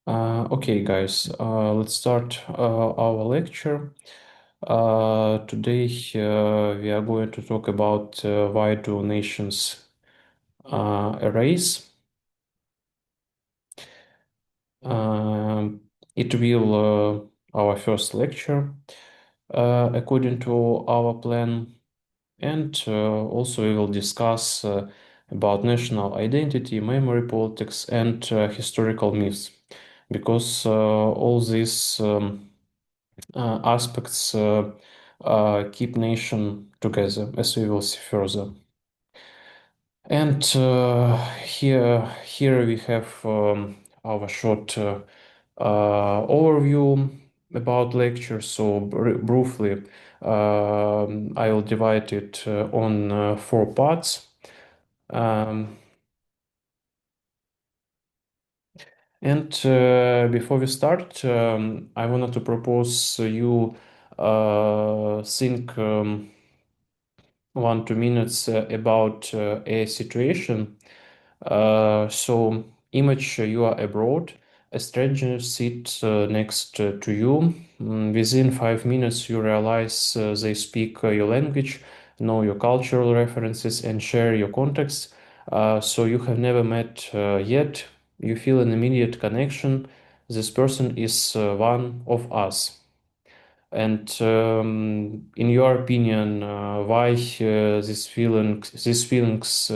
Okay, guys, let's start our lecture. Today, we are going to talk about why do nations erase. Um, it will our first lecture according to our plan, and also we will discuss about national identity, memory politics, and historical myths, because all these aspects keep nation together, as we will see further. And here we have our short overview about lecture. So briefly, I will divide it on four parts. Um, and before we start, I wanted to propose you think 1 2 minutes about a situation. So, image you are abroad, a stranger sits next to you. Within 5 minutes, you realize they speak your language, know your cultural references, and share your context. So, you have never met yet. You feel an immediate connection. This person is one of us. And in your opinion, why these feelings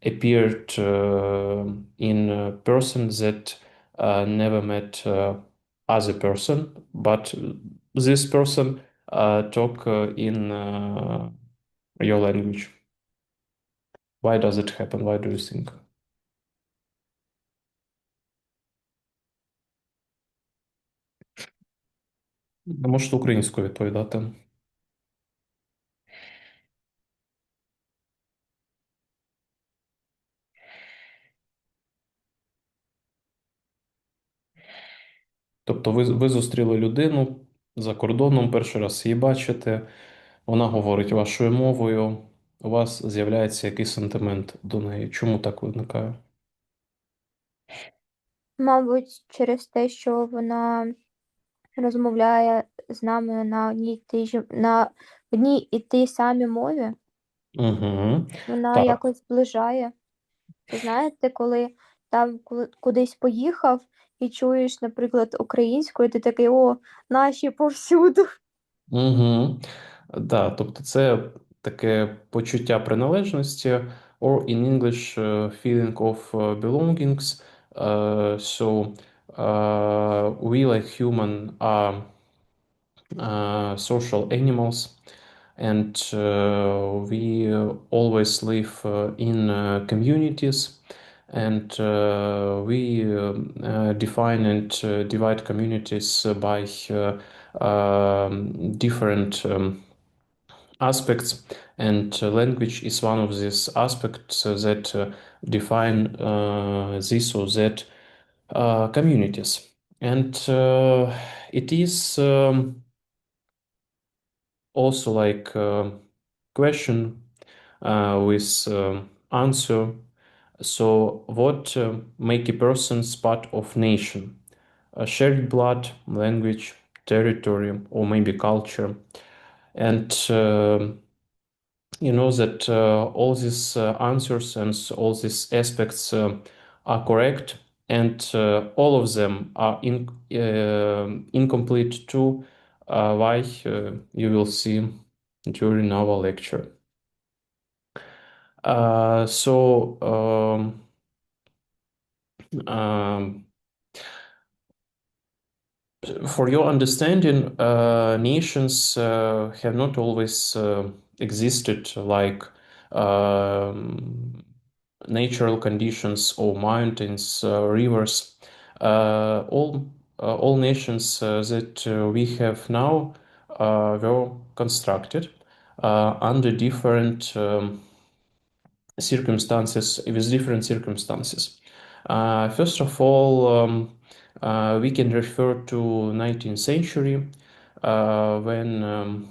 appeared in a person that never met other person, but this person talk in your language? Why does it happen? Why do you think? Можете українською відповідати. Тобто ви зустріли людину за кордоном, перший раз її бачите, вона говорить вашою мовою, у вас з'являється якийсь сентимент до неї. Чому так виникає? Мабуть, через те, що вона розмовляє з нами на одній і тій самій мові, Угу. вона Так. якось зближає. Це знаєте, коли кудись поїхав і чуєш, наприклад, українською, ти такий: о, наші повсюду. Угу. Да, тобто це таке почуття приналежності, or in English, feeling of belongings. So, we like human are social animals, and we always live in communities, and we define and divide communities by different aspects, and language is one of these aspects that define this or that communities. And it is also like question with answer. So, what make a person's part of nation? A shared blood, language, territory, or maybe culture. And you know that all these answers and all these aspects are correct, and all of them are incomplete too. Why you will see during our lecture. So um, for your understanding, nations have not always existed like um, natural conditions or mountains, rivers. All nations that we have now were constructed under different circumstances, with different circumstances. First of all, we can refer to 19th century when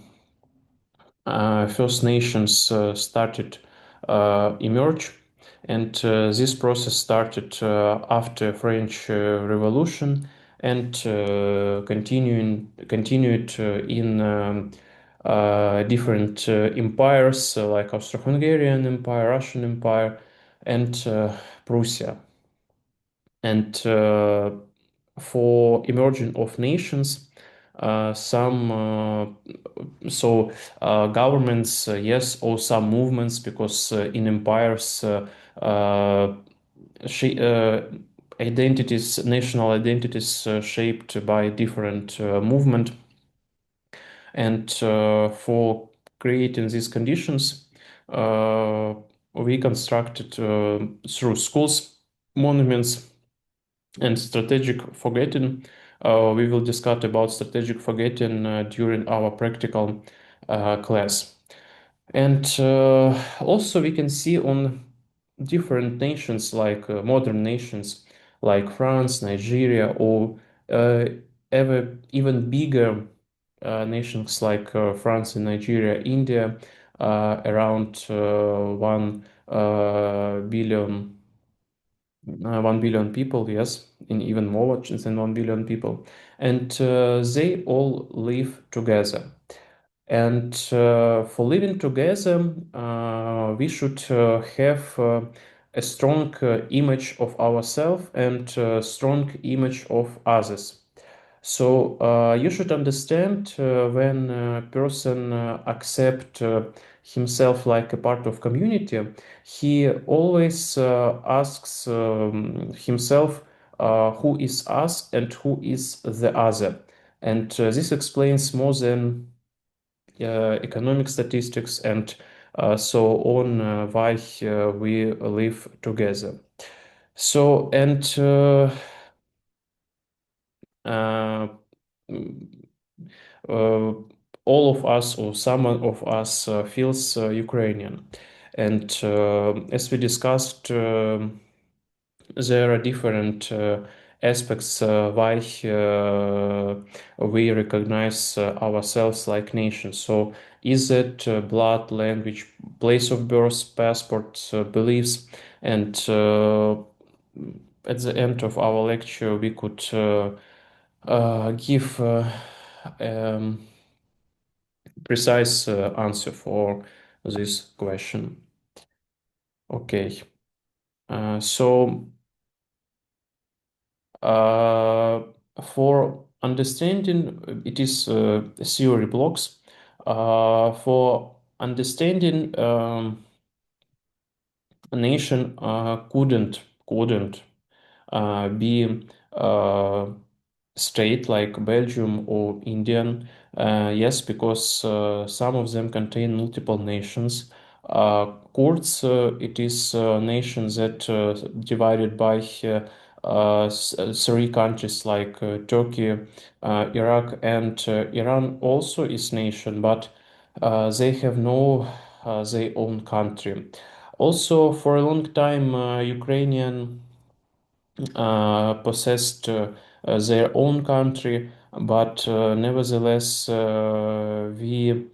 First Nations started emerge, And this process started after French Revolution and continued in different empires like Austro-Hungarian Empire, Russian Empire, and Prussia. And for emerging of nations, some governments, yes, or some movements, because in empires, she, identities, national identities, shaped by different movement, and for creating these conditions, uh, we constructed through schools, monuments, and strategic forgetting. We will discuss about strategic forgetting during our practical class. And also we can see on different nations, like modern nations like France, Nigeria, or uh, even bigger nations like France and Nigeria, India, around 1 billion people, yes, in even more than 1 billion people. And they all live together. And for living together, we should have a strong image of ourselves and strong image of others. So you should understand when a person accept himself like a part of community, he always asks himself who is us and who is the other. And this explains more than economic statistics and so on, why we live together. So, and uh, mm, uh, all of us or some of us feels Ukrainian. And as we discussed, there are different aspects why we recognize ourselves like nations. So, is it blood, language, place of birth, passport, beliefs? And at the end of our lecture, we could give um, precise answer for this question. Okay, so uh, for understanding, it is theory blocks. For understanding, a nation couldn't be state like Belgium or Indian. Yes, because some of them contain multiple nations. Kurds, it is a nation that divided by three countries like Turkey, Iraq, and Iran also is nation, but they have no their own country. Also, for a long time, Ukrainian possessed their own country, but nevertheless, we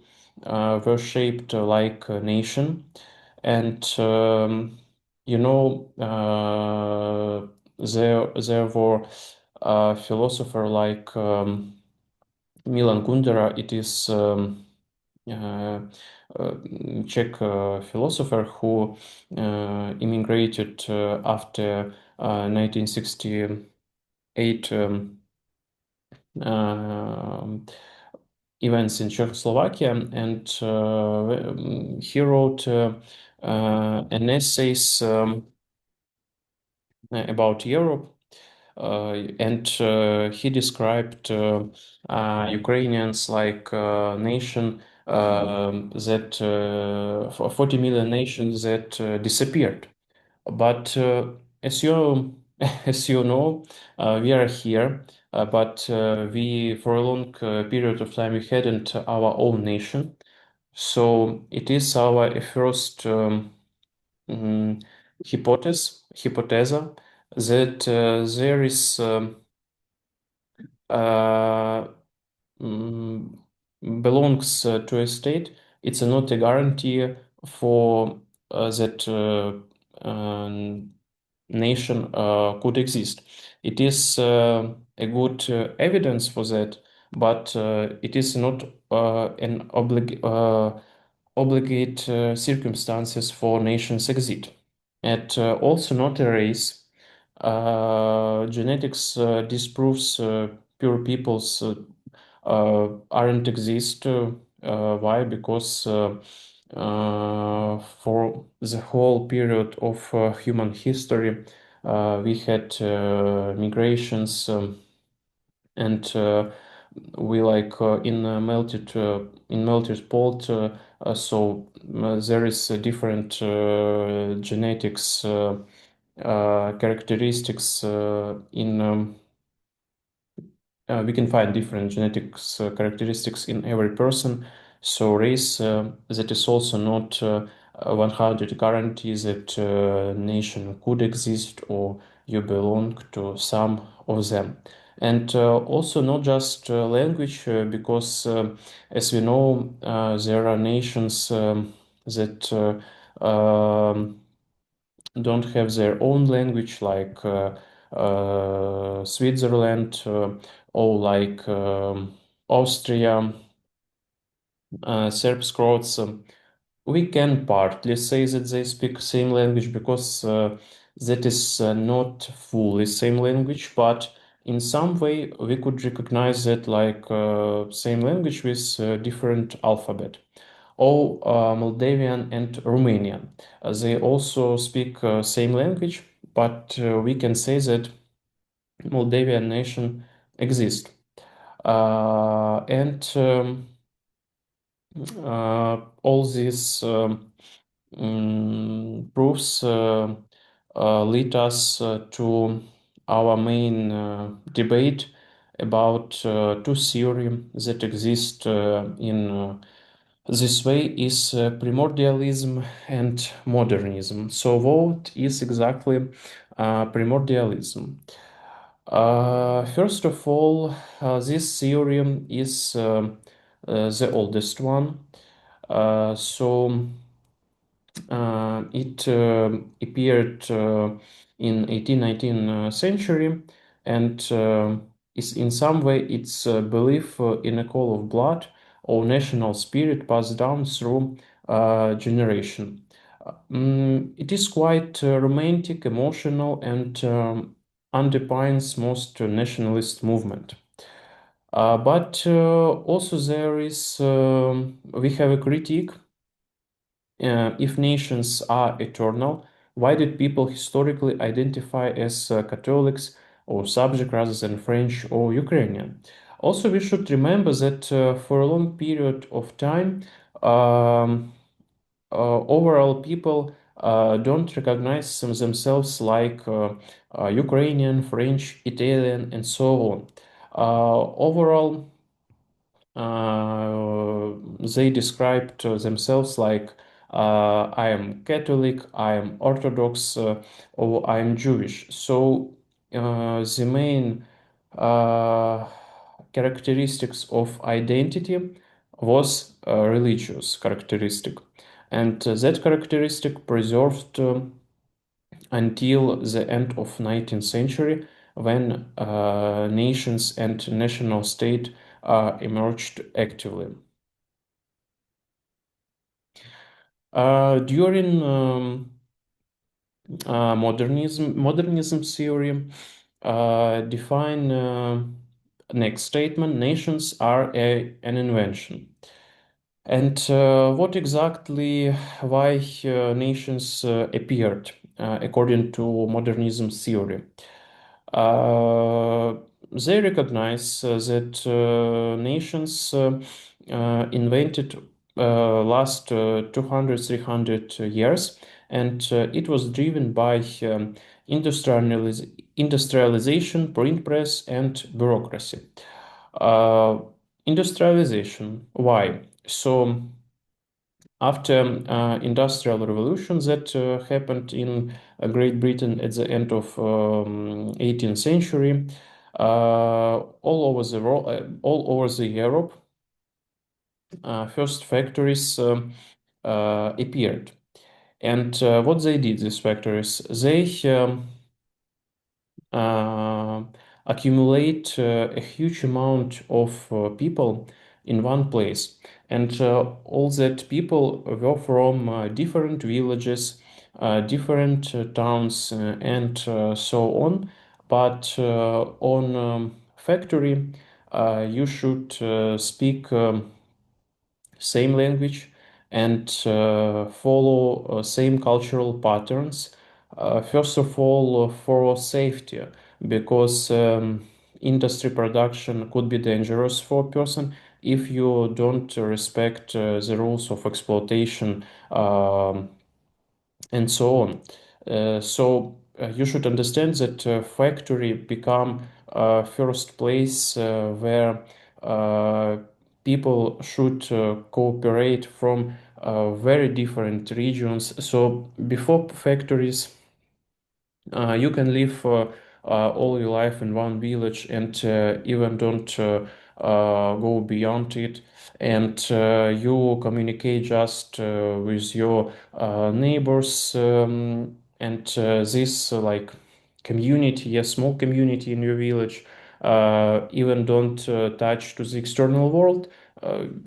were shaped like a nation. And there were philosopher like Milan Kundera. It is uh, uh, Czech philosopher who immigrated after 1968 um, events in Czechoslovakia, and he wrote an essays about Europe, and he described Ukrainians like a nation that 40 million nations that disappeared. But as you as you know, we are here, but we for a long period of time we hadn't our own nation. So it is our first mm, hypothesis that there is uh, mm, belongs to a state. It's not a guarantee for that nation could exist. It is a good evidence for that, but it is not an obligate circumstances for nations exist. And also not a race. Genetics disproves pure peoples aren't exist. Why? Because for the whole period of human history, we had migrations and we like in melted pot. So there is a different genetics characteristics in we can find different genetics characteristics in every person. So race that is also not 100 guarantees that nation could exist or you belong to some of them. And also not just language, because as we know, there are nations that don't have their own language, like Switzerland or like Austria, Serbs, Croats. We can partly say that they speak same language because that is not fully same language, but in some way we could recognize that like same language with different alphabet. Or Moldavian and Romanian. They also speak same language, but we can say that Moldavian nation exists. And all these proofs lead us to our main debate about two theories that exist in this way is primordialism and modernism. So what is exactly primordialism? First of all, this theorem is the oldest one. So it appeared in 18th, 19th century and is in some way its belief in a call of blood or national spirit passed down through generation. It is quite romantic, emotional, and underpins most nationalist movement. But also there is we have a critique. If nations are eternal, why did people historically identify as Catholics or subject rather than French or Ukrainian? Also, we should remember that for a long period of time, um, overall people don't recognize themselves like Ukrainian, French, Italian, and so on. Overall, they described themselves like I am Catholic, I am Orthodox, or I am Jewish. So the main uh, characteristics of identity was a religious characteristic, and that characteristic preserved until the end of 19th century when nations and national state emerged actively. During modernism theory define next statement: nations are an invention. And what exactly why nations appeared according to modernism theory? Uh, they recognize that nations invented last 200, 300 years, and it was driven by industrialization, print press, and bureaucracy. Uh, Industrialization, why? So after industrial revolution that happened in Great Britain at the end of 18th century, all over the Europe, first factories appeared. And what they did, these factories, they uh, accumulate a huge amount of people in one place. And all that people were from different villages, different towns, and so on. But on factory, you should speak same language and follow same cultural patterns. First of all, for safety, because industry production could be dangerous for a person if you don't respect the rules of exploitation, and so on. So you should understand that factory become first place where uh, people should cooperate from very different regions. So before factories, you can live all your life in one village and even don't go beyond it. And you communicate just with your neighbors, and this like community, a small community in your village, even don't touch to the external world.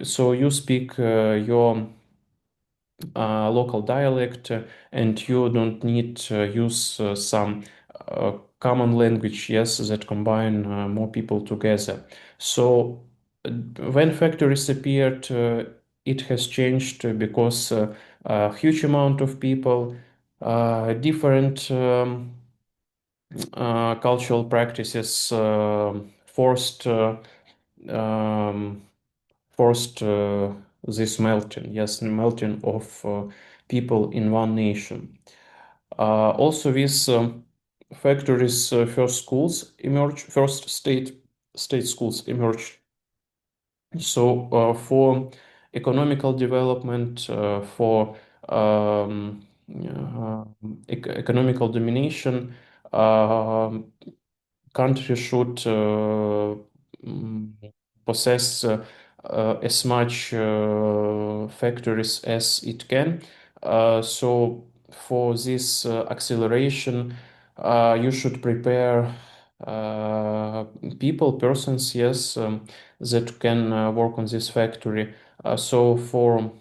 So you speak your local dialect, and you don't need to use some common language, yes, that combine more people together. So when factories appeared, it has changed because a huge amount of people, different cultural practices um, forced this melting, yes, melting of people in one nation. Also, with factories, first schools emerged, first state schools emerged. So for economical development, for economical domination, um country should mm, possess as much factories as it can. So for this acceleration, you should prepare uh, persons, yes, that can work on this factory. So for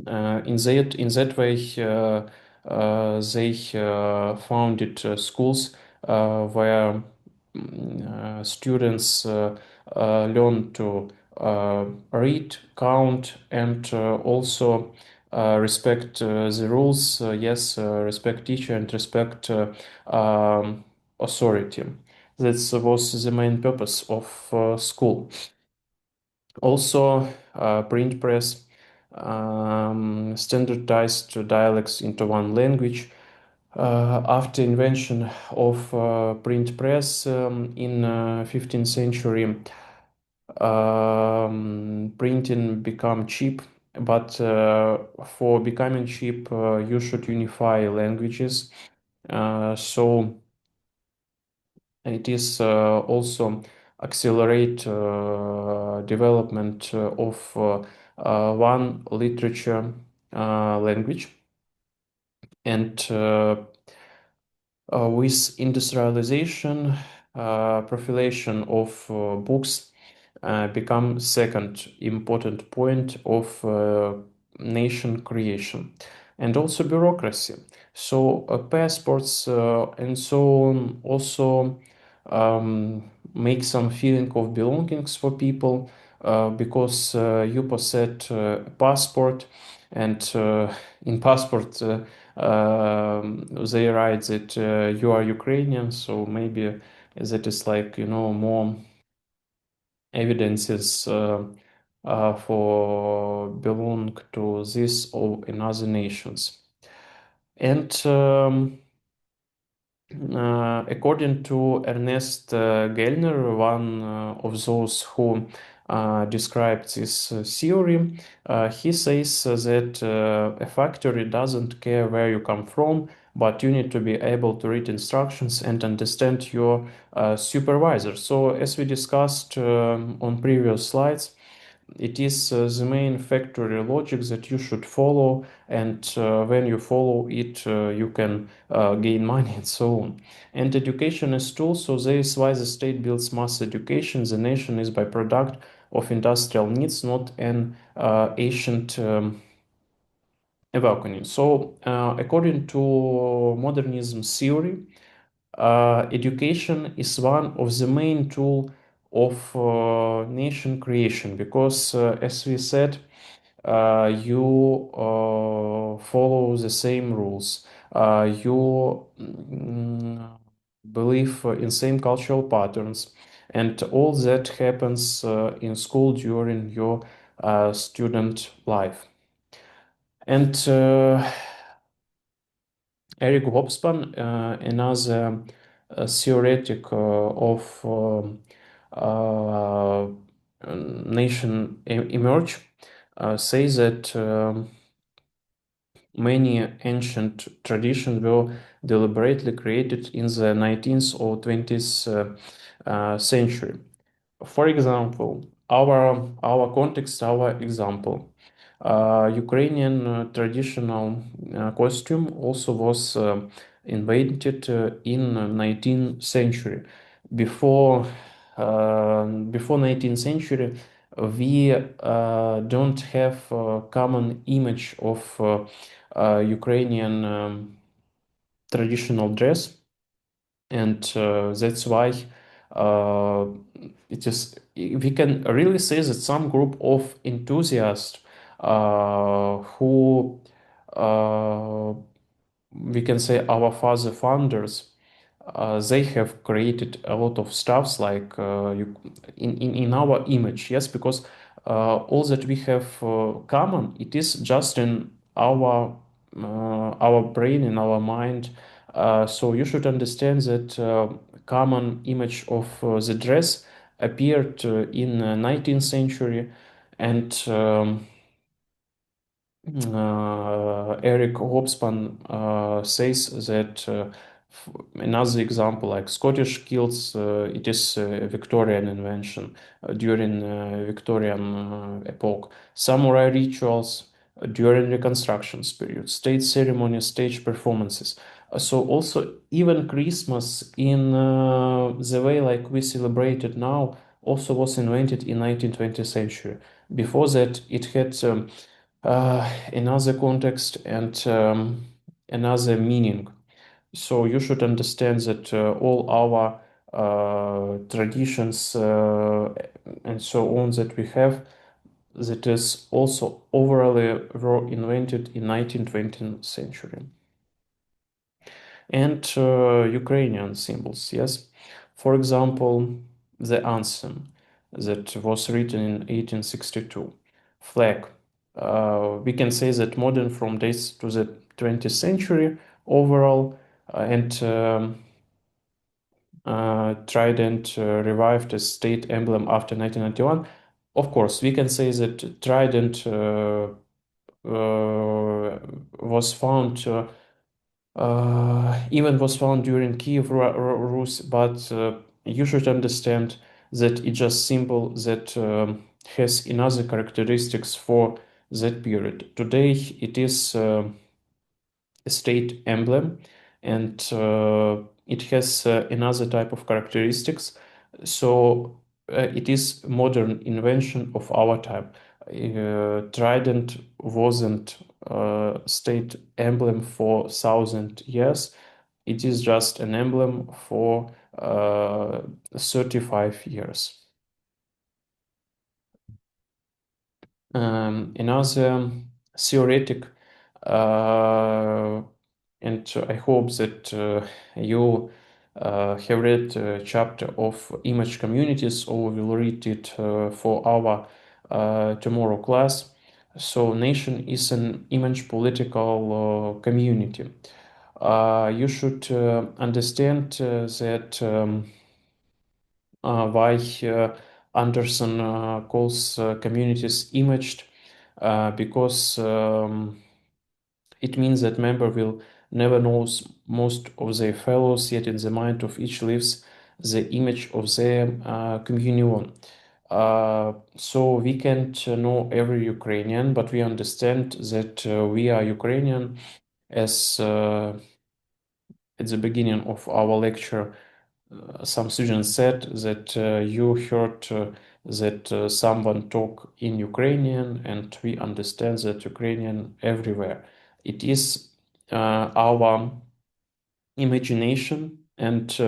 in that way, they founded schools where students learn to read, count, and also respect the rules. Yes, respect teacher and respect authority. That was the main purpose of school. Also, print press standardized dialects into one language. After invention of print press in 15th century, printing become cheap. But for becoming cheap, you should unify languages. So it is also accelerate development of one literature language. And with industrialization, profilation of books become second important point of nation creation, and also bureaucracy. So passports and so on also make some feeling of belongings for people, because you possess a passport, and in passport they write that you are Ukrainian, so maybe that is like, more evidences for belong to this or another nations. And according to Ernest Gellner, one of those who described this theory, he says that a factory doesn't care where you come from, but you need to be able to read instructions and understand your supervisor. So, as we discussed on previous slides, it is the main factory logic that you should follow, and when you follow it, you can gain money and so on. And education is tool, so this is why the state builds mass education. The nation is byproduct of industrial needs, not an ancient awakening. So, according to modernism theory, education is one of the main tool of nation creation because, as we said, you follow the same rules. You believe in same cultural patterns, and all that happens in school during your student life. And Eric Hobsbawm, another theoretic of uh, nation emerge, says that many ancient traditions were deliberately created in the 19th or 20th century. For example, our context, our example. Ukrainian traditional costume also was invented in 19th century. Before before 19th century, we don't have a common image of Ukrainian traditional dress, and that's why uh, it is we can really say that some group of enthusiasts who we can say our father founders, they have created a lot of stuffs like in our image, yes, because all that we have common, it is just in our brain, in our mind. So you should understand that common image of the dress appeared in 19th century, and Eric Hobsbawm says that another example, like Scottish kilts, it is a Victorian invention during Victorian epoch. Samurai rituals during Reconstructions period, state ceremonies, stage performances. So also even Christmas in the way like we celebrate it now also was invented in 19th, 20th century. Before that, it had another context and another meaning. So you should understand that all our traditions and so on that we have, that is also overall were invented in 19th, 20th century. And Ukrainian symbols, yes. For example, the anthem that was written in 1862, flag. We can say that modern from dates to the 20th century overall, and Trident revived as state emblem after 1991. Of course, we can say that Trident was found even was found during Kiev Rus, but you should understand that it's just symbol that has another characteristics for that period. Today it is a state emblem, and it has another type of characteristics. So it is modern invention of our time. Trident wasn't state emblem for 1,000 years. It is just an emblem for 35 years. Another theoretic, and I hope that you have read a chapter of image communities or will read it for our tomorrow class. So, nation is an image political community. You should understand that. Why Anderson calls communities imaged, because it means that member will never knows most of their fellows, yet in the mind of each lives the image of their communion. So we can't know every Ukrainian, but we understand that we are Ukrainian, as at the beginning of our lecture, some students said that you heard that someone talk in Ukrainian, and we understand that Ukrainian everywhere. It is our imagination and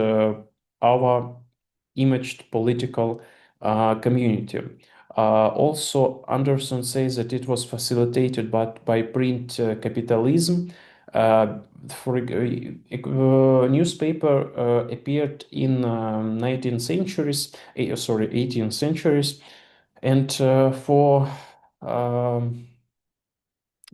our imaged political community. Also, Anderson says that it was facilitated by print capitalism. Uh, for newspaper appeared in 19th centuries, sorry, 18th centuries, and for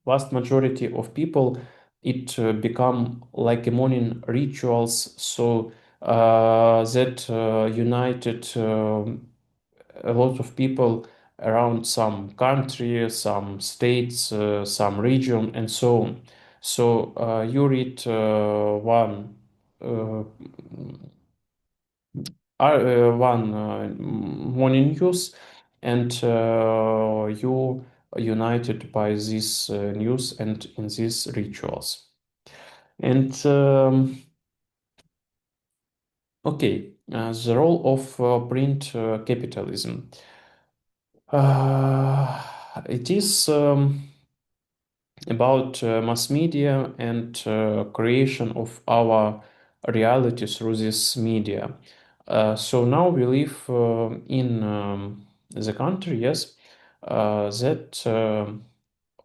vast majority of people, it become like a morning rituals. So that united a lot of people around some country, some states, some region, and so on. So you read uh, one morning news, and you united by this news and in these rituals. And okay, the role of print capitalism. It is about mass media and creation of our reality through this media. So now we live in the country, yes, that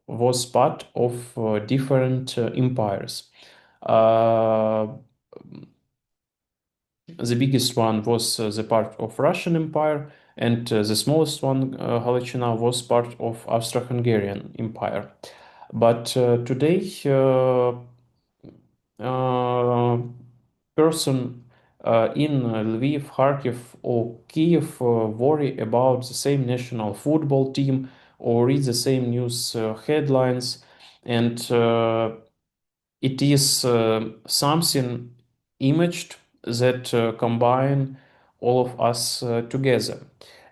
was part of different empires. Uh, the biggest one was the part of Russian Empire, and the smallest one, Halachina, was part of Austro-Hungarian Empire. But today, uh, person in Lviv, Kharkiv, or Kiev worry about the same national football team or read the same news headlines, and it is something imaged that combine all of us together.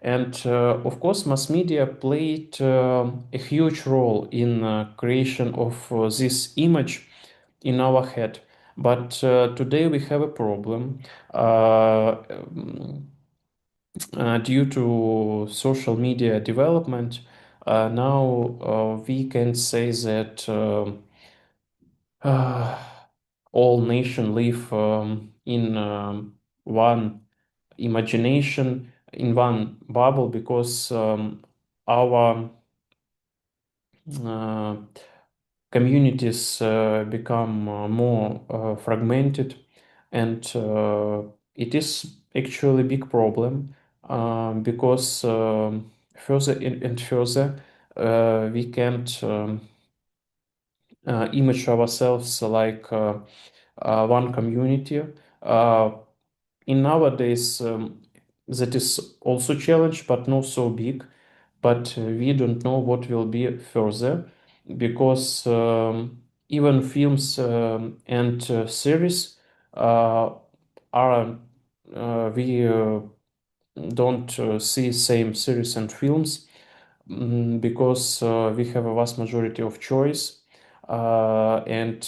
And of course, mass media played a huge role in creation of this image in our head. But today we have a problem due to social media development. Now we can say that uh, all nation live in one imagination, in one bubble, because our uh, communities become more fragmented, and it is actually a big problem because further and further we can't image ourselves like one community. Uh, in nowadays, that is also challenge, but not so big. But we don't know what will be further, because even films and series are we don't see same series and films, because we have a vast majority of choice, and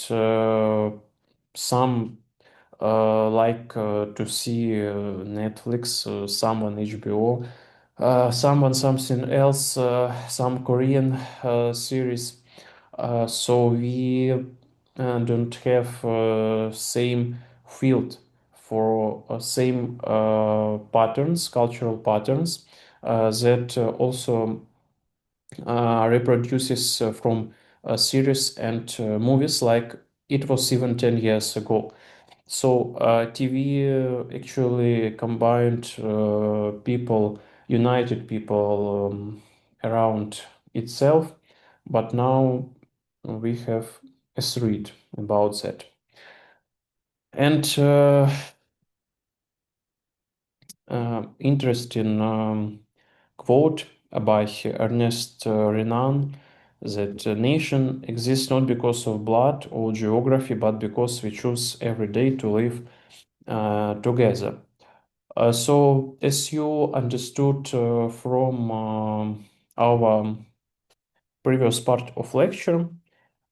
some like to see Netflix, someone HBO, someone something else, some Korean series. So we don't have same field for same patterns, cultural patterns that also reproduces from series and movies like it was even 10 years ago. So TV actually combined people, united people around itself, but now we have a thread about that. And interesting quote by Ernest Renan, that a nation exists not because of blood or geography, but because we choose every day to live together. So as you understood from our previous part of lecture,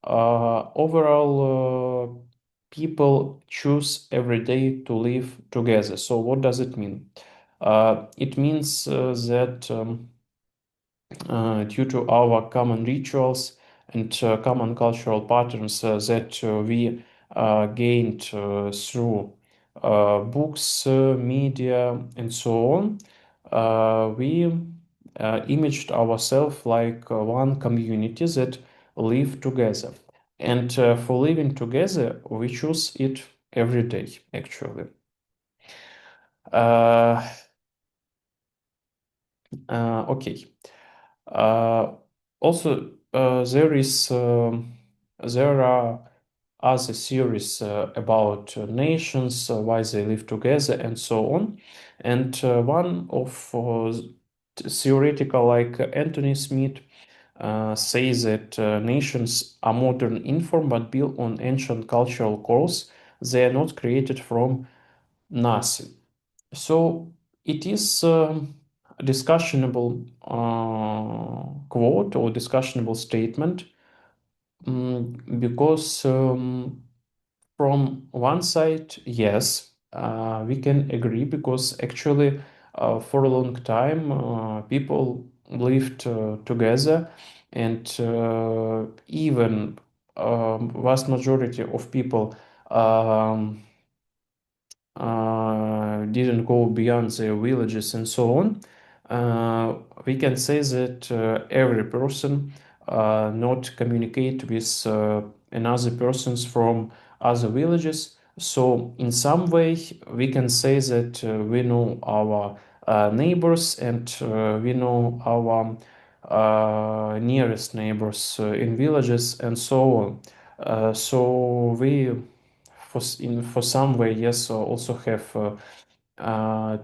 overall, people choose every day to live together. So what does it mean? It means that due to our common rituals and common cultural patterns that we gained through books, media, and so on, we imaged ourselves like one community that live together. And for living together, we choose it every day, actually. Uh, okay. Uh, Also, there are other theories about nations, why they live together, and so on. And one of theoretical like Anthony Smith says that nations are modern inform but built on ancient cultural cores. They are not created from nothing. So it is a discussionable quote or discussionable statement, because from one side, yes, we can agree because actually for a long time people lived together, and even vast majority of people didn't go beyond their villages and so on, we can say that every person not communicate with another persons from other villages. So in some way, we can say that we know our neighbors, and we know our nearest neighbors in villages and so on. So we for some way, yes, also have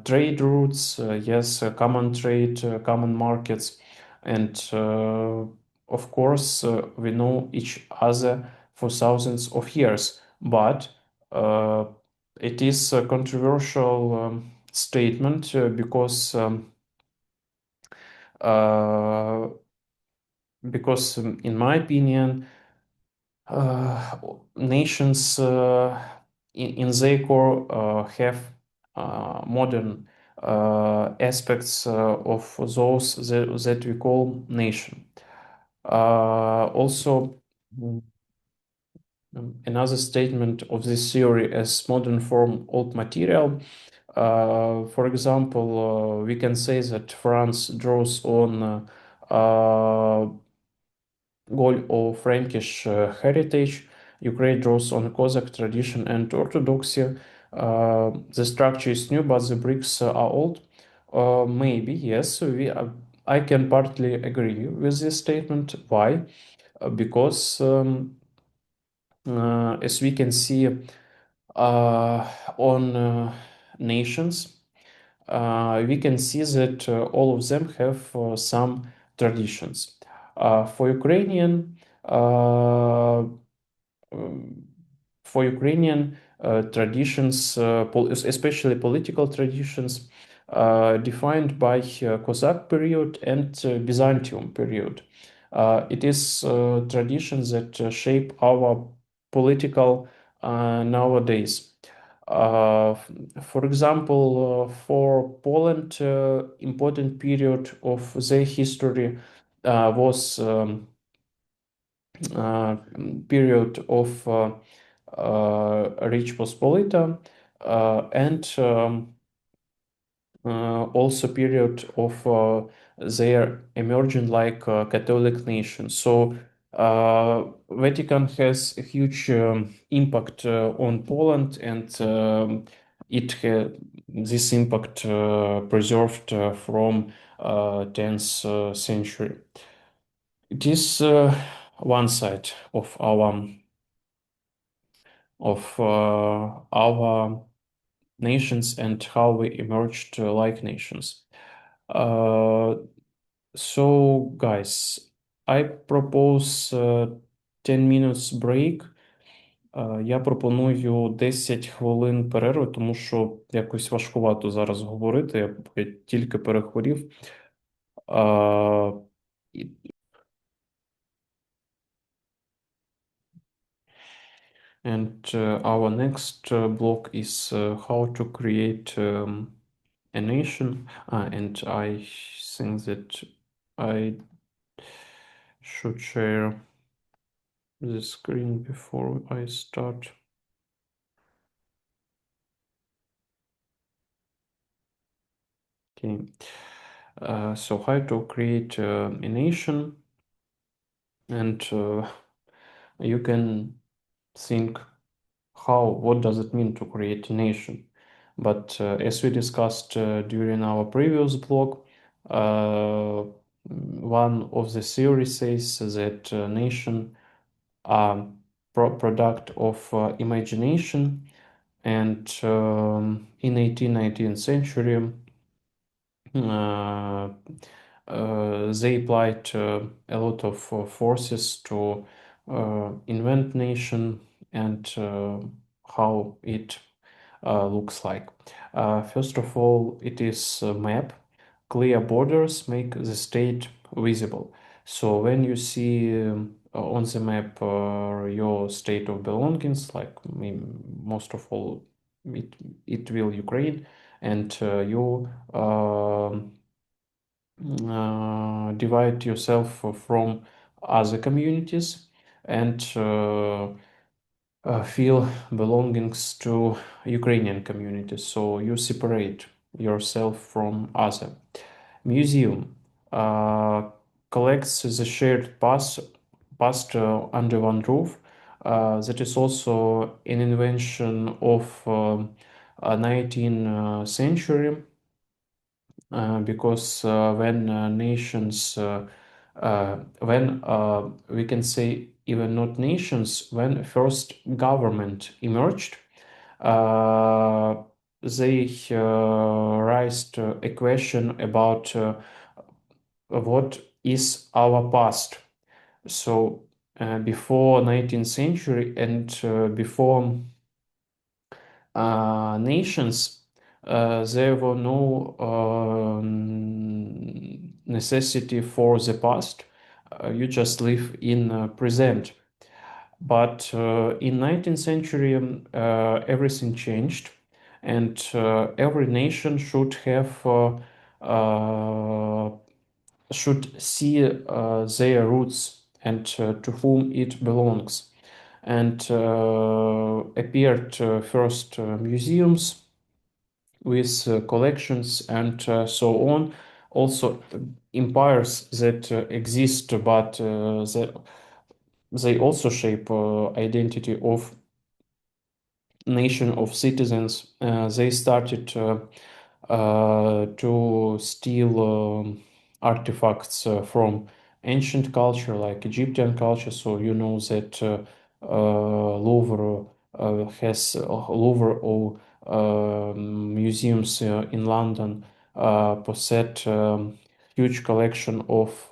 trade routes, yes, common trade, common markets, and of course we know each other for thousands of years. But uh, it is a controversial statement uh, because in my opinion, nations in their core have modern aspects of those that we call nation. Also, another statement of this theory as modern form old material. For example, we can say that France draws on Gaul or Frankish heritage. Ukraine draws on Cossack tradition and orthodoxy. The structure is new, but the bricks are old. Maybe, yes, I can partly agree with this statement. Why? Because as we can see on nations, we can see that all of them have some traditions. For Ukrainian, um, traditions, especially political traditions, defined by Cossack period and Byzantium period. It is traditions that shape our political nowadays. Uh, for example, for Poland, important period of their history was uh, period of Rich Pospolita, and also period of their emerging like Catholic nation. So Vatican has a huge impact on Poland, and this impact preserved from 10th century. It is one side of our nations and how we emerged like nations. Uh, so, guys, I propose 10 minutes break Я пропоную 10 хвилин перерви, тому що якось важкувато зараз говорити. Я тільки перехворів. А, і- And our next block is how to create a nation. And I think that I should share the screen before I start. Okay. So how to create a nation, and you can think what does it mean to create a nation? But as we discussed during our previous blog, one of the theories says that nation are product of imagination, and in 18th, 19th century, uh, they applied a lot of forces to invent nation and how it looks like. First of all, it is a map. Clear borders make the state visible. So when you see on the map your state of belongings, like most of all, it, it will Ukraine, and you divide yourself from other communities and feel belongings to Ukrainian communities. So you separate yourself from other. Museum uh, collects the shared past under one roof. That is also an invention of 19th century because when nations, when we can say even not nations, when first government emerged, uh, they raised a question about what is our past. So before 19th century and before nations, there were no necessity for the past. You just live in present. But in 19th century, everything changed, and every nation uh, should see their roots and to whom it belongs. And appeared first museums with collections and so on. Also, empires that exist, but they also shape identity of nation of citizens. They started to steal artifacts from ancient culture like Egyptian culture. So you know that Louvre has Louvre or museums in London possess huge collection of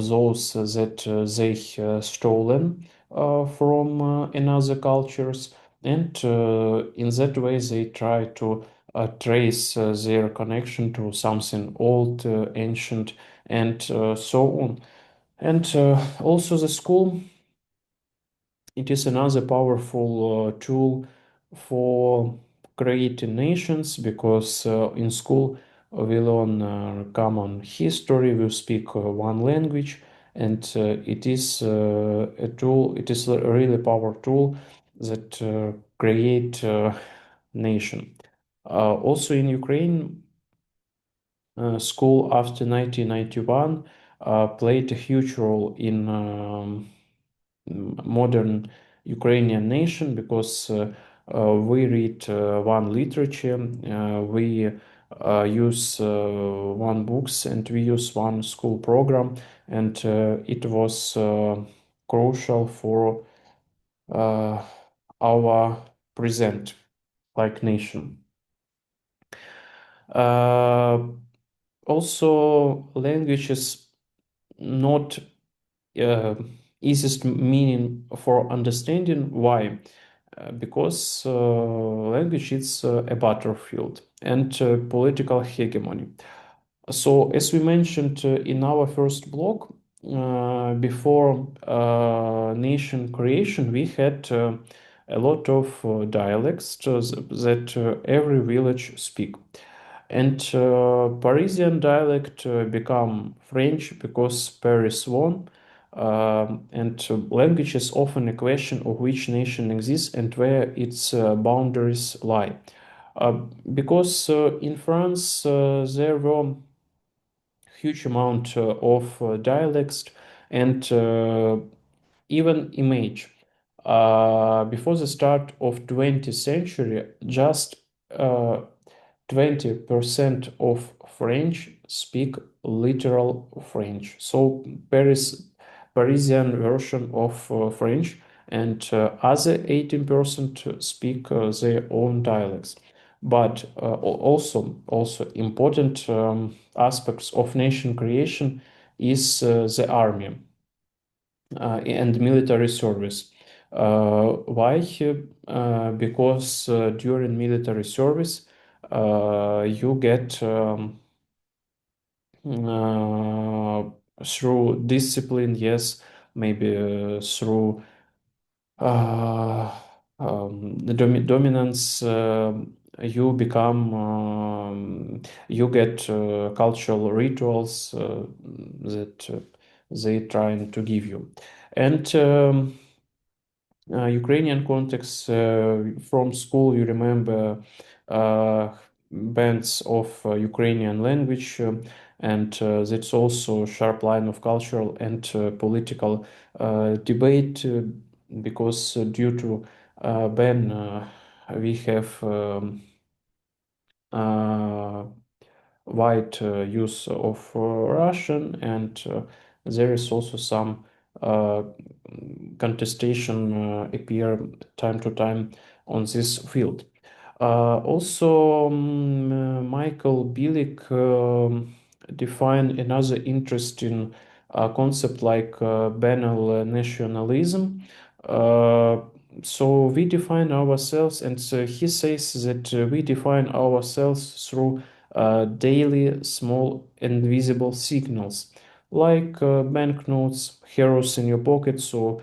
those that they stolen from another cultures, and in that way they try to trace their connection to something old, ancient, and so on. And also the school, it is another powerful tool for creating nations because in school we learn common history, we speak one language, and it is a tool, it is a really powerful tool that create nation. Also in Ukraine, school after 1991 played a huge role in modern Ukrainian nation because we read one literature, we use one books, and we use one school program, and it was crucial for uh, our present like nation. Uh, Also, language is not uh, easiest meaning for understanding. Why? Because language is a battlefield and political hegemony. So, as we mentioned in our first blog, before nation creation, we had a lot of dialects that every village speak. And Parisian dialect become French because Paris won. And language is often a question of which nation exists and where its boundaries lie. Uh, because in France there were huge amount of dialects and even image. Before the start of 20th century, just uh, 20% of French speak literal French. So Parisian version of French, and other 18% speak their own dialects. But also important aspects of nation creation is the army and military service. Why? Because during military service, you get uh, through discipline, yes, maybe through the dominance, you become, you get cultural rituals that they trying to give you. And Ukrainian context, from school, you remember uh, bands of Ukrainian language, and that's also sharp line of cultural and political debate, because due to ban, we have uh, wide use of Russian, and there is also some uh, contestation appear time to time on this field. Also, Michael Billig defined another interesting concept like banal nationalism. Uh, so we define ourselves, and he says that we define ourselves through daily small invisible signals like banknotes, heroes in your pocket. So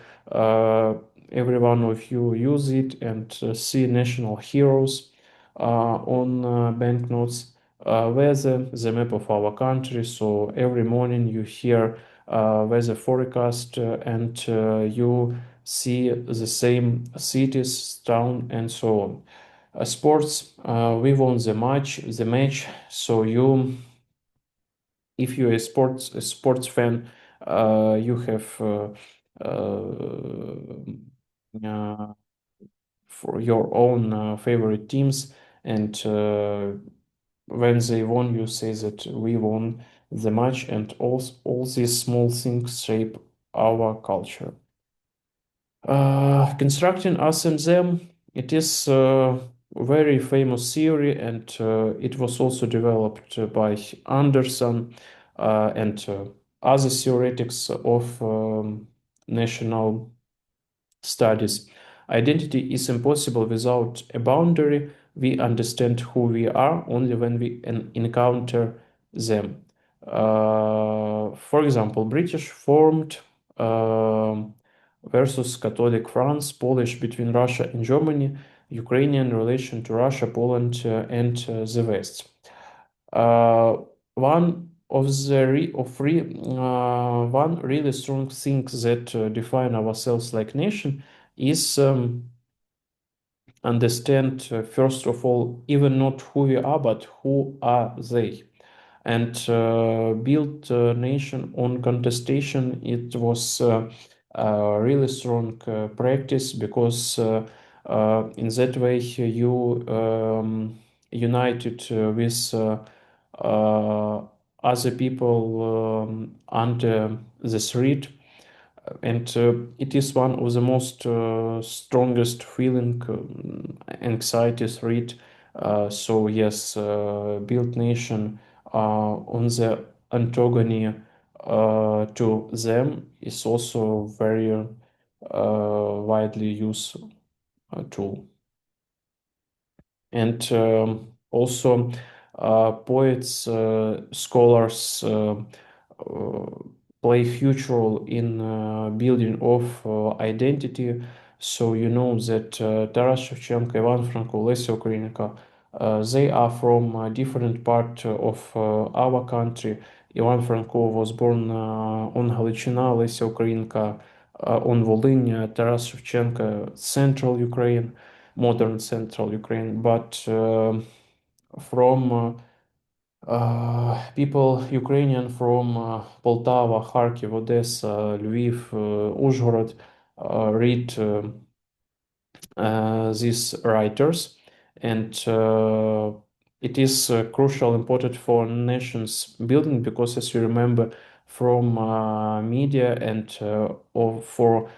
every one of you use it and see national heroes on banknotes. Weather, the map of our country. So every morning you hear weather forecast and you see the same cities, town, and so on. Sports, we won the match. So you, if you're a sports fan, you have uh, for your own favorite teams, and when they won, you say that we won the match, and all these small things shape our culture. Constructing us and them, it is a very famous theory, and it was also developed by Anderson and other theoretics of national studies. Identity is impossible without a boundary. We understand who we are only when we encounter them. For example, British formed versus Catholic France, Polish between Russia and Germany, Ukrainian relation to Russia, Poland, and the West. One of the one really strong thing that define ourselves like nation is understand first of all even not who we are but who are they, and build a nation on contestation. It was a really strong practice because in that way you united with uh, other people under the threat, and it is one of the most strongest feeling, anxiety threat. So yes, build nation on the antagony to them is also very widely used tool. And also poets, scholars play a huge role in building of identity. So you know that Taras Shevchenko, Ivan Franko, Lesya Ukrainka, they are from a different part of our country. Ivan Franko was born on Галичина, Lesya Ukrainka on Volhynia, Taras Shevchenko, central Ukraine, modern central Ukraine, but from people Ukrainian from Poltava, Kharkiv, Odessa, Lviv, Uzhhorod read these writers, and it is crucial important for nations building because, as you remember from media and or for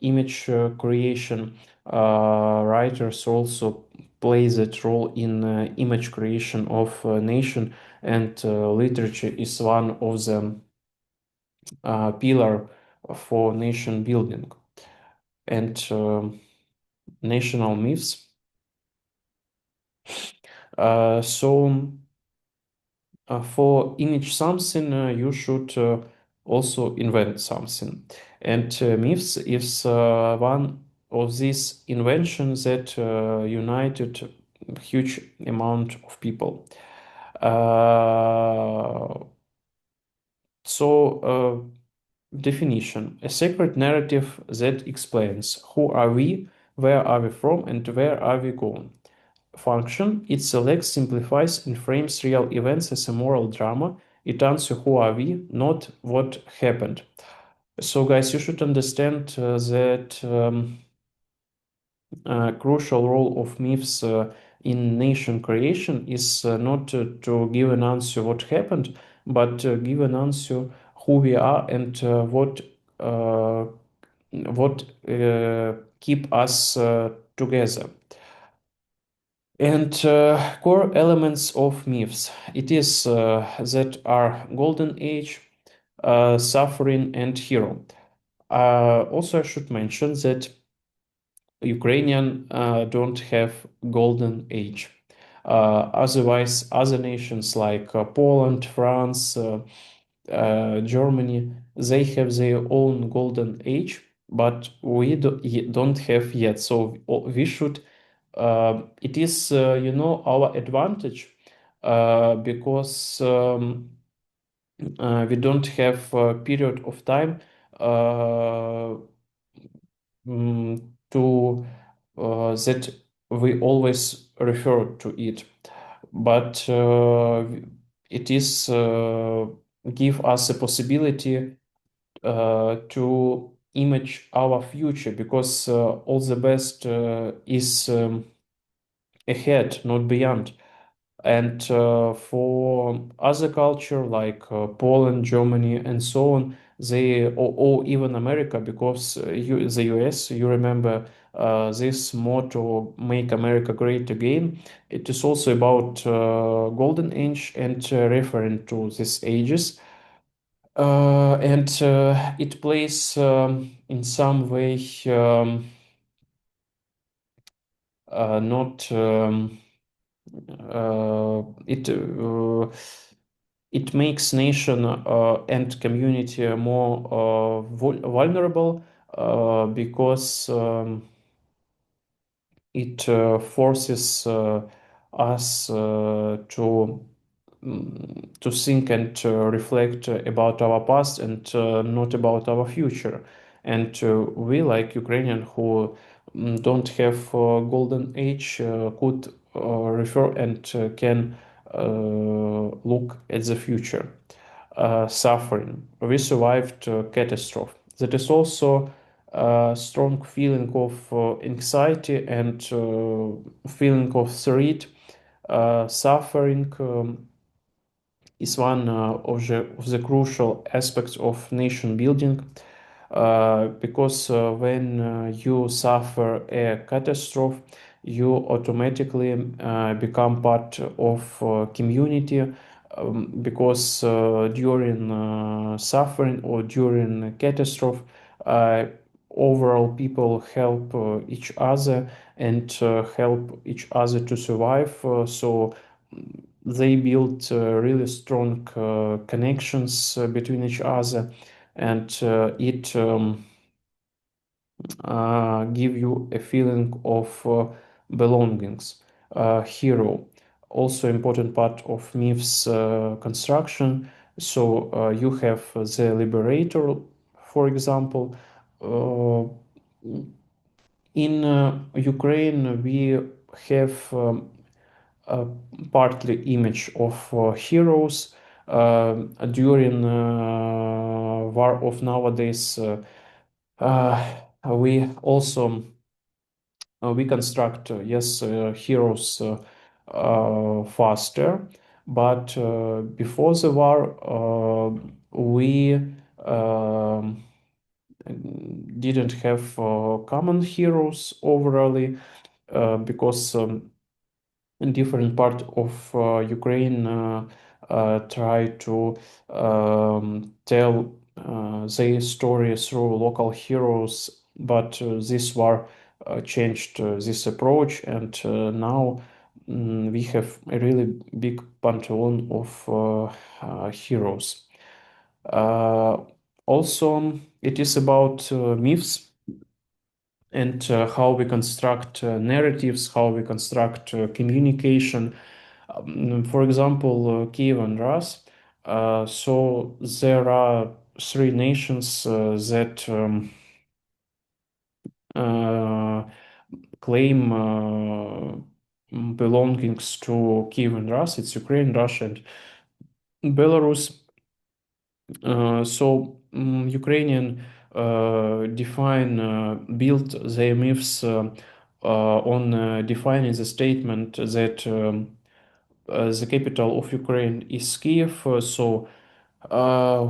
image creation, writers also play that role in image creation of a nation, and literature is one of the pillar for nation building. And national myths. So for image something, you should also invent something. And myths is one of these inventions that united a huge amount of people. So definition: a sacred narrative that explains who are we, where are we from, and where are we going. Function: it selects, simplifies, and frames real events as a moral drama. It answers who are we, not what happened. So, guys, you should understand that crucial role of myths in nation creation is not to give an answer what happened, but give an answer who we are and what keep us together. And core elements of myths: it is that are golden age, suffering, and hero. Also, I should mention that Ukrainian don't have golden age. Otherwise, other nations like Poland, France, Germany, they have their own golden age, but we don't have yet. So we should. It is, our advantage because we don't have a period of time uh, to that we always refer to it, but it is give us a possibility to image our future because all the best is ahead, not beyond. And for other culture like Poland, Germany, and so on, or even America, because the US, you remember this motto, "Make America Great Again." It is also about golden age and referring to these ages. And it plays in some way not. It it makes nation and community more vulnerable because it forces us to think and reflect about our past and not about our future. And we, like Ukrainian, who don't have golden age, could refer and can look at the future. Suffering. We survived catastrophe. That is also a strong feeling of anxiety and feeling of threat. Suffering is one of the crucial aspects of nation building because when you suffer a catastrophe, you automatically become part of community. because during suffering or during a catastrophe, uh, overall people help each other and help each other to survive. So they build really strong connections between each other, and it give you a feeling of belongings. Hero, also important part of myths construction. So you have the liberator, for example. Uh, in Ukraine, we have uh, partly image of heroes during war of nowadays. We also we construct yes heroes faster, but before the war we um, didn't have common heroes overally because in different part of Ukraine try to tell their story through local heroes, but this war changed this approach, and now we have a really big pantheon of heroes. Uh, Also, it is about myths and how we construct narratives, how we construct communication. For example, Kiev and Rus. So there are three nations that uh, claim belongings to Kiev and Rus. It's Ukraine, Russia, and Belarus. Ukrainian built their myths on defining the statement that the capital of Ukraine is Kiev.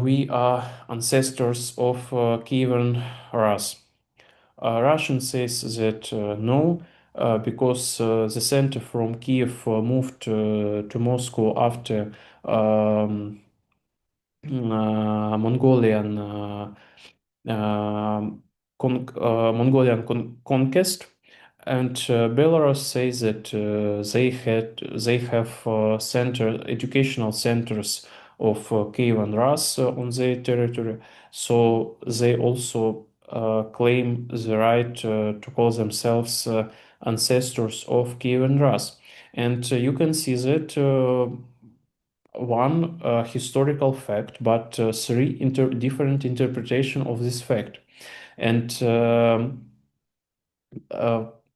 We are ancestors of Kievan Rus. Russian says that no, because the center from Kiev moved to Moscow after um, Mongolian conquest, and Belarus says that they have educational centers of Kiev and Rus on their territory, so they also claim the right to call themselves ancestors of Kiev and Rus. And you can see that one historical fact, but three different interpretation of this fact. And uh,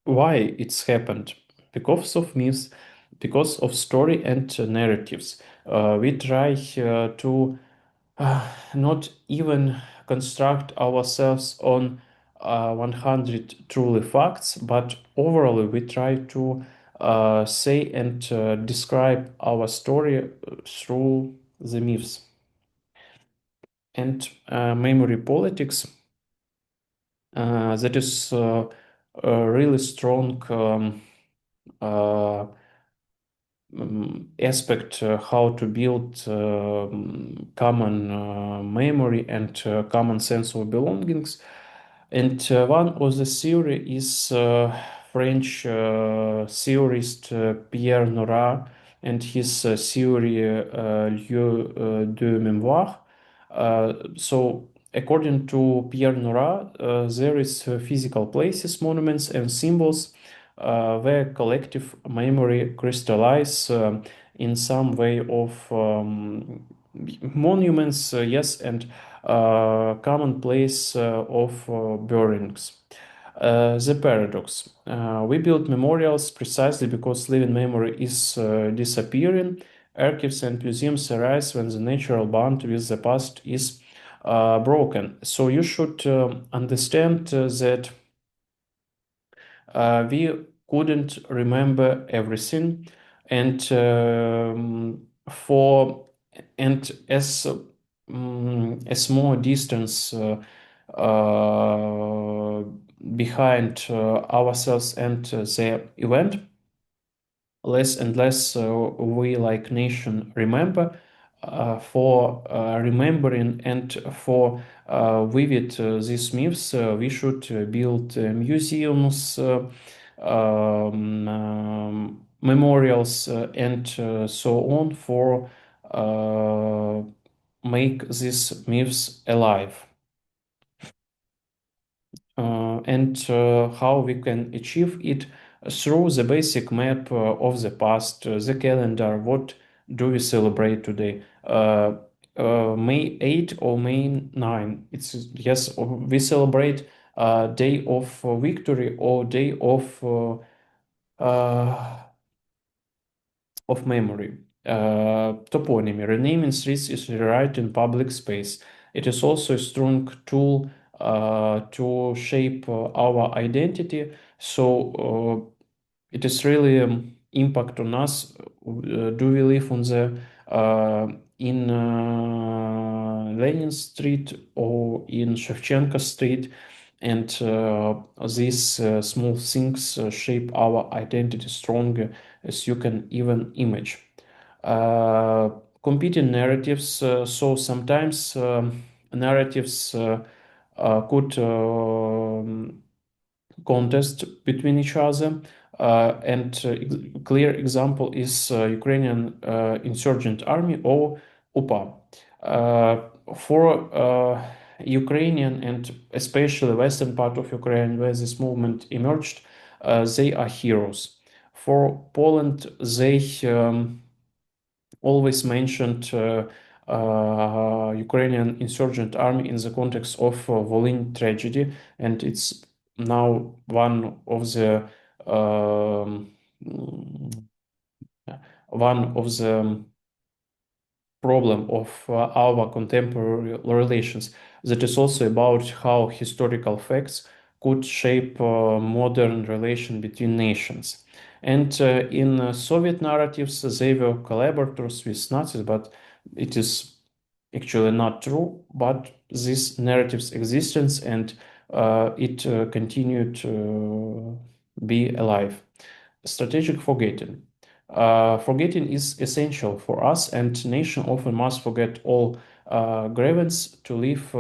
why it's happened? Because of myths, because of story and narratives. We try to not even construct ourselves on 100 truly facts, but overall we try to say and describe our story through the myths. And memory politics, that is a really strong uh, aspect how to build common memory and common sense of belongings. And one of the theory is French theorist Pierre Nora and his theory Lieu de mémoire. According to Pierre Nora, there is physical places, monuments, and symbols where collective memory crystallize in some way of monuments, yes, and common place of burnings. The paradox. We build memorials precisely because living memory is disappearing. Archives and museums arise when the natural bond with the past is broken. So you should understand that we couldn't remember everything, and for and as more distance behind ourselves and the event, less and less we like nation remember. For remembering and for vivid these myths, we should build museums, memorials, and so on for make these myths alive. And how we can achieve it through the basic map of the past, the calendar. What do we celebrate today? May 8 or May 9? It's yes, we celebrate day of victory or day of memory. Toponymy, renaming streets is rewriting public space. It is also a strong tool to shape our identity. So it is really impact on us. Do we live on the in Lenin Street or in Shevchenko Street? And these small things shape our identity stronger as you can even image. Uh, Competing narratives. So sometimes narratives could contest between each other. And clear example is Ukrainian insurgent army or UPA. Uh, for Ukrainian and especially western part of Ukraine where this movement emerged, they are heroes. For Poland, they always mentioned Ukrainian insurgent army in the context of Volyn tragedy, and it's now one of the um, one of the problem of our contemporary relations. That is also about how historical facts could shape modern relation between nations. And in Soviet narratives, they were collaborators with Nazis, but it is actually not true. But this narrative's existence and it continued to be alive. Strategic forgetting. Forgetting is essential for us, and nation often must forget all grievance to live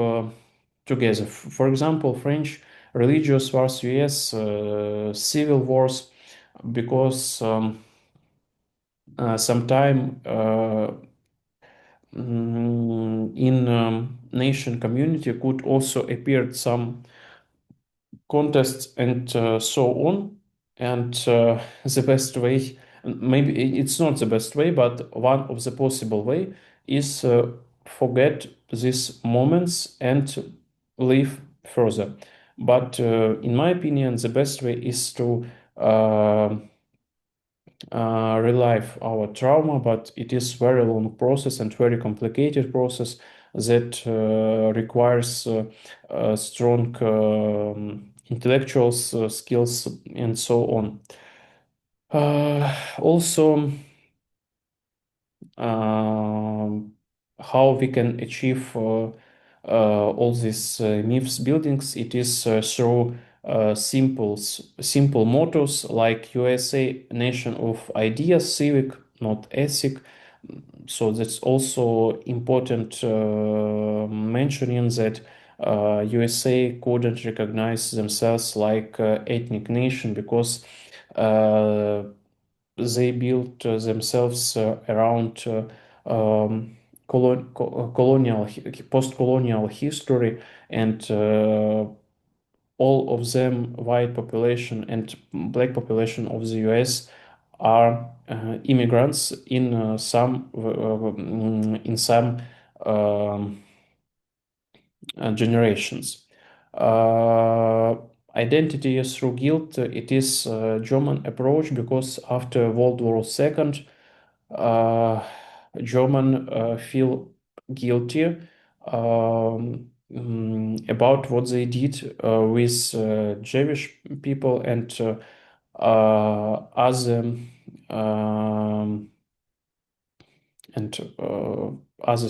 together. For example, French religious wars, US civil wars, because sometime in nation community could also appear some contests and so on. And the best way, maybe it's not the best way, but one of the possible way is forget these moments and live further. But in my opinion, the best way is to relive our trauma, but it is very long process and very complicated process that requires strong intellectual skills and so on. Also, how we can achieve all these myths buildings, it is through simple mottos like USA, nation of ideas, civic, not ethic. So that's also important mentioning that USA couldn't recognize themselves like ethnic nation because they built themselves around colonial, post-colonial history, and all of them, white population and black population of the US, are immigrants in some um, generations. Uh, Identity through guilt, it is a German approach because after World War II, uh, German feel guilty about what they did with Jewish people and other um, and other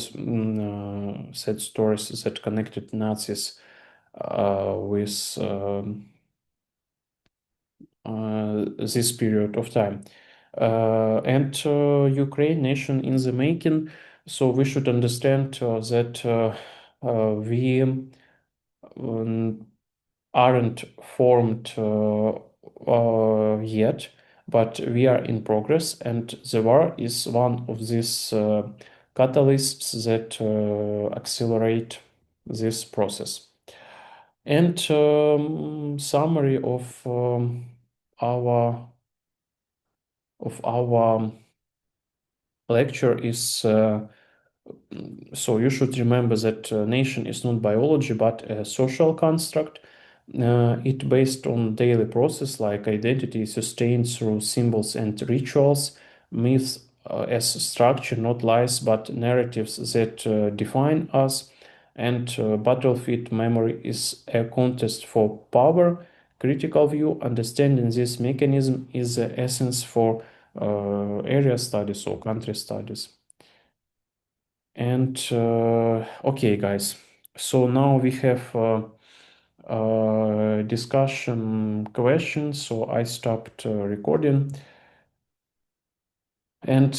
sad stories that connected Nazis with this period of time. and Ukraine nation in the making. So we should understand that we aren't formed yet, but we are in progress, and the war is one of these catalysts that accelerate this process. And summary our of our lecture is so you should remember that nation is not biology but a social construct. It based on daily process like identity sustained through symbols and rituals, myths as structure, not lies, but narratives that define us, and battlefield memory is a contest for power. Critical view, understanding this mechanism is the essence for area studies or country studies. And okay, guys, so now we have discussion questions. So I stopped recording, and